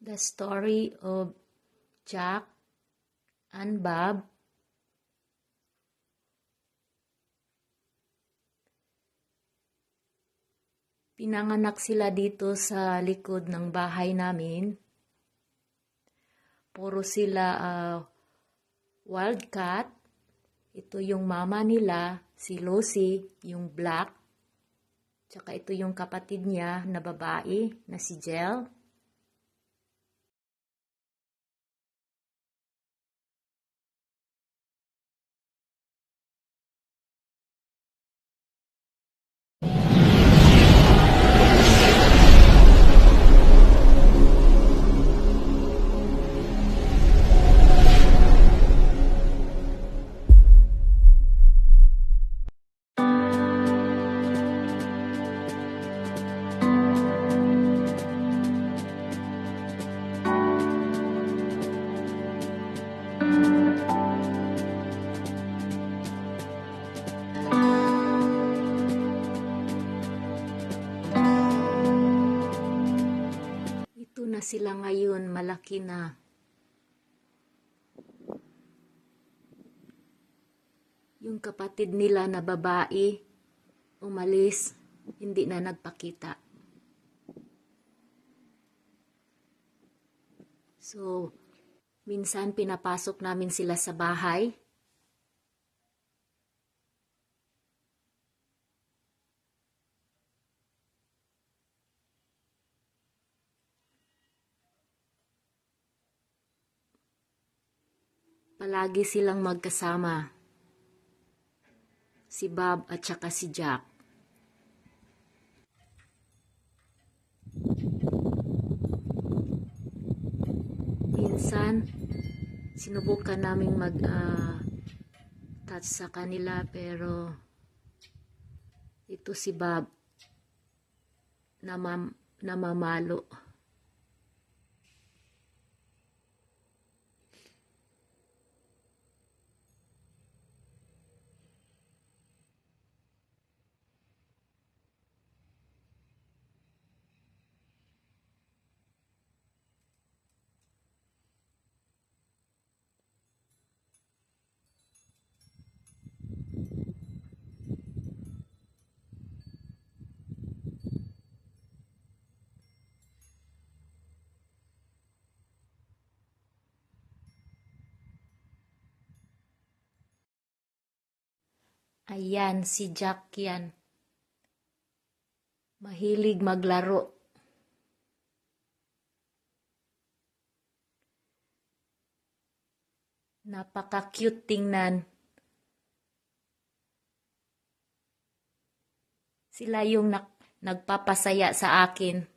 The Story of Jack and Bob. Pinanganak sila dito sa likod ng bahay namin. Puro sila wildcat. Ito yung mama nila, si Lucy, yung black. Tsaka ito yung kapatid niya na babae, na si Jel. Na sila ngayon, malaki na. Yung kapatid nila na babae, umalis, hindi na nagpakita. So, minsan pinapasok namin sila sa bahay. Palagi silang magkasama, si Bob at saka si Jack. Minsan, sinubukan naming touch sa kanila, pero ito si Bob, namamalo. Ayan, si Jack yan. Mahilig maglaro. Napaka-cute tingnan. Sila yung nagpapasaya sa akin.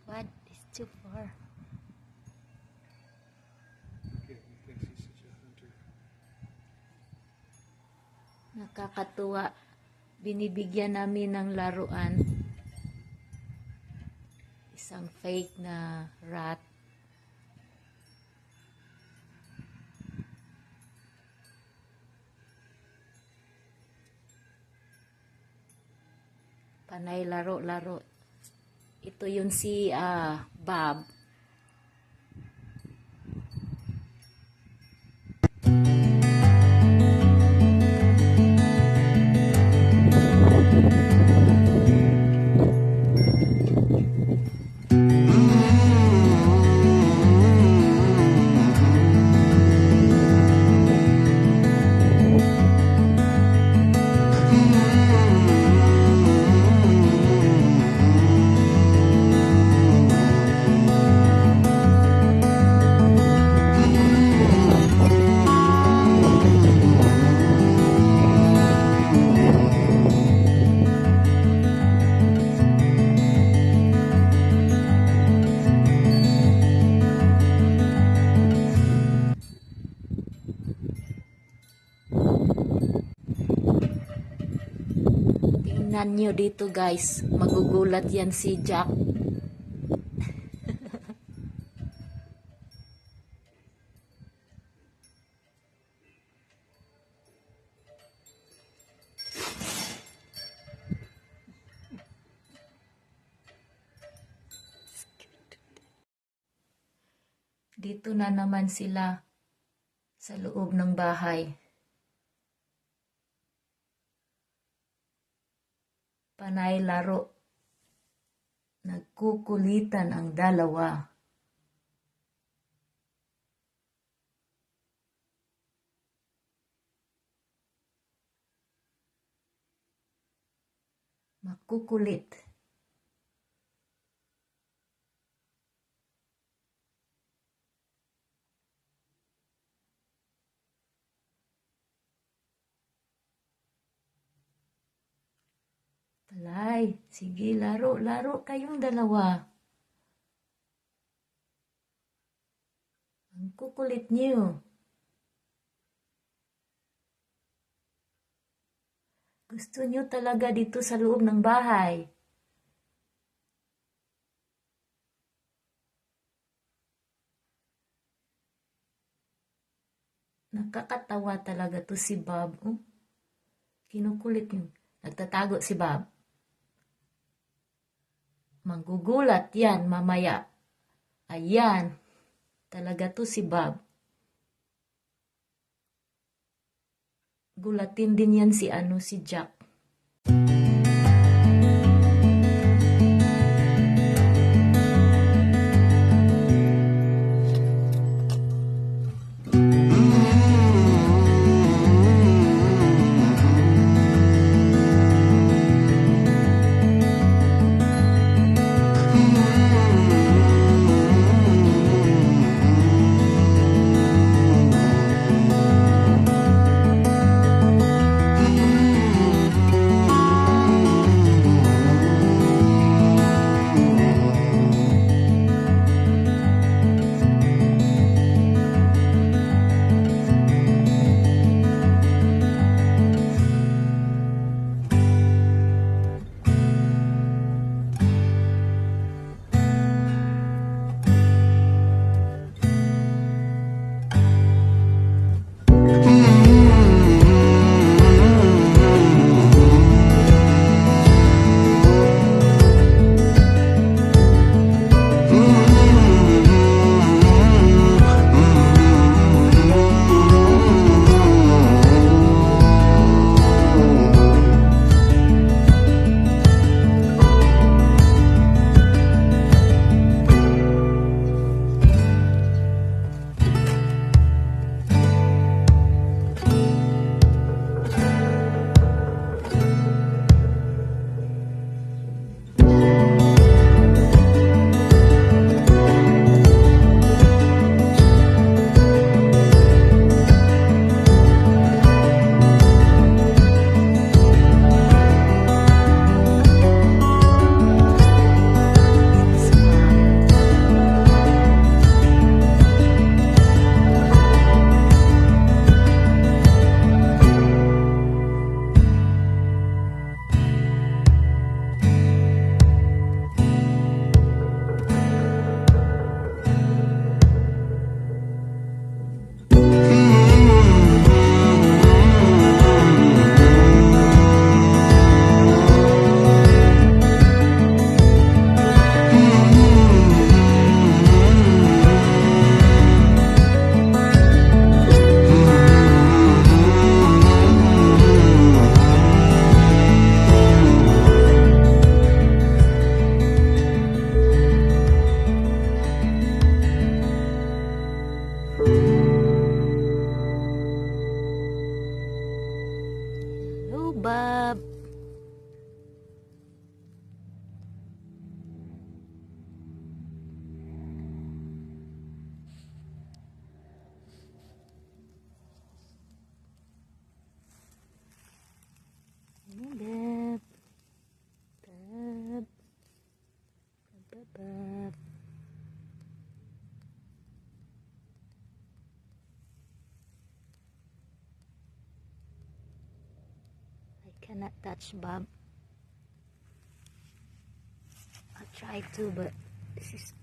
What is too far? Okay, he thinks he's such a hunter. Nakakatuwa. Binibigyan namin ng laruan. Isang fake na rat. Panay laro-laro. Ito yun si Bob. Samahan nyo dito guys. Magugulat yan si Jack. Dito na naman sila sa loob ng bahay. Panay laro. Nagkukulitan ang dalawa. Makukulit. Talay, sige, laro kayong dalawa. Ang kukulit niyo. Gusto niyo talaga dito sa loob ng bahay. Nakakatawa talaga to si Bob. Oh, kinukulit niyo. Nagtatago si Bob. Manggugulat yan mamaya. Ayan. Talaga to si Bob. Gulatin din yan si Jack. Hello, Bob. Bob. Bob. Bob. I cannot touch Bob. try to, but this is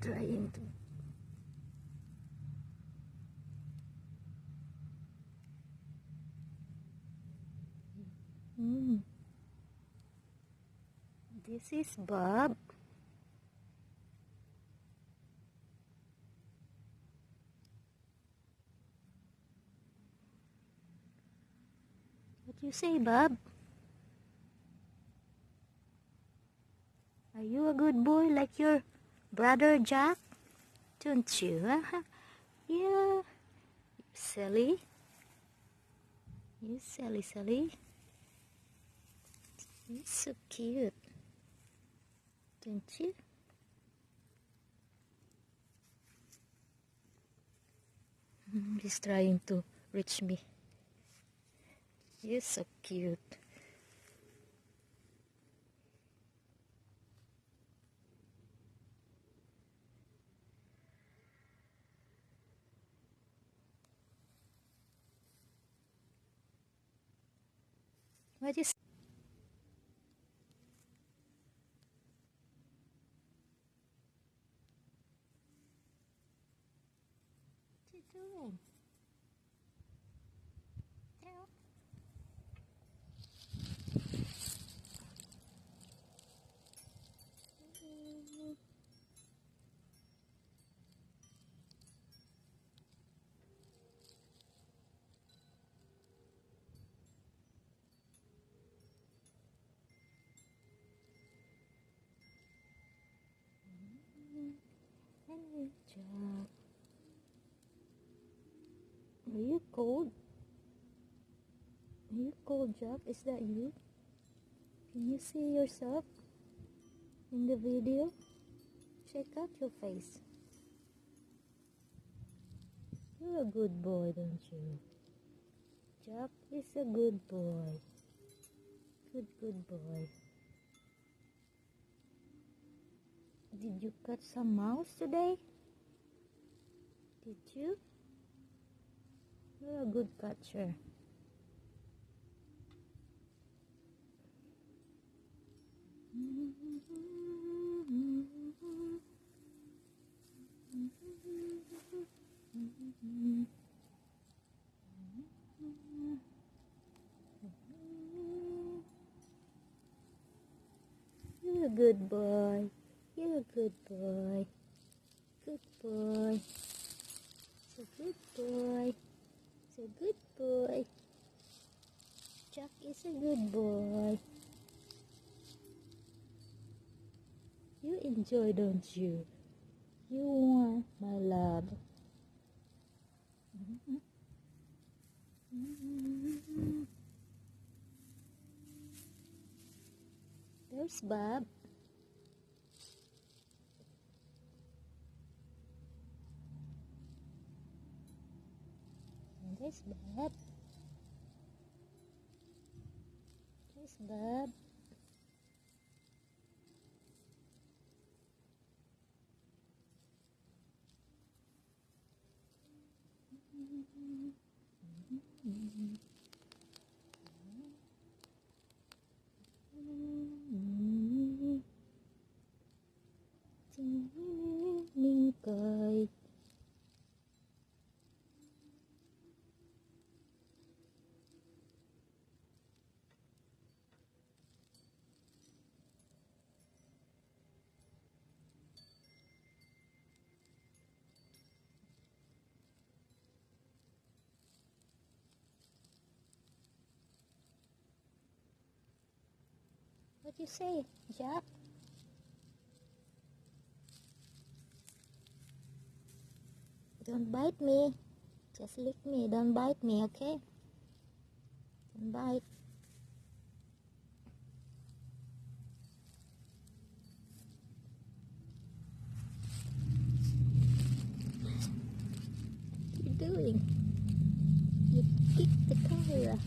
trying to. This is Bob. What you say, Bob? Are you a good boy like your brother Jack? Don't you? Yeah. Silly. You silly. You're so cute. Don't you? He's trying to reach me. You're so cute. What is you doing? Help. Hello, Jack. Are you cold? Are you cold, Jack? Is that you? Can you see yourself in the video? Check out your face. You're a good boy, don't you? Jack is a good boy. Good boy. Did you catch some mouse today? Did you? You're a good catcher. You're a good boy. You're a good boy. Good boy. So good boy. So good boy. Jack is a good boy. You enjoy, don't you? You want my love. There's Bob. And there's Bob. There's Bob. Mingkay. What you say, Jack? Don't bite me. Just lick me. Don't bite me, okay? Don't bite. What are you doing? You kicked the camera.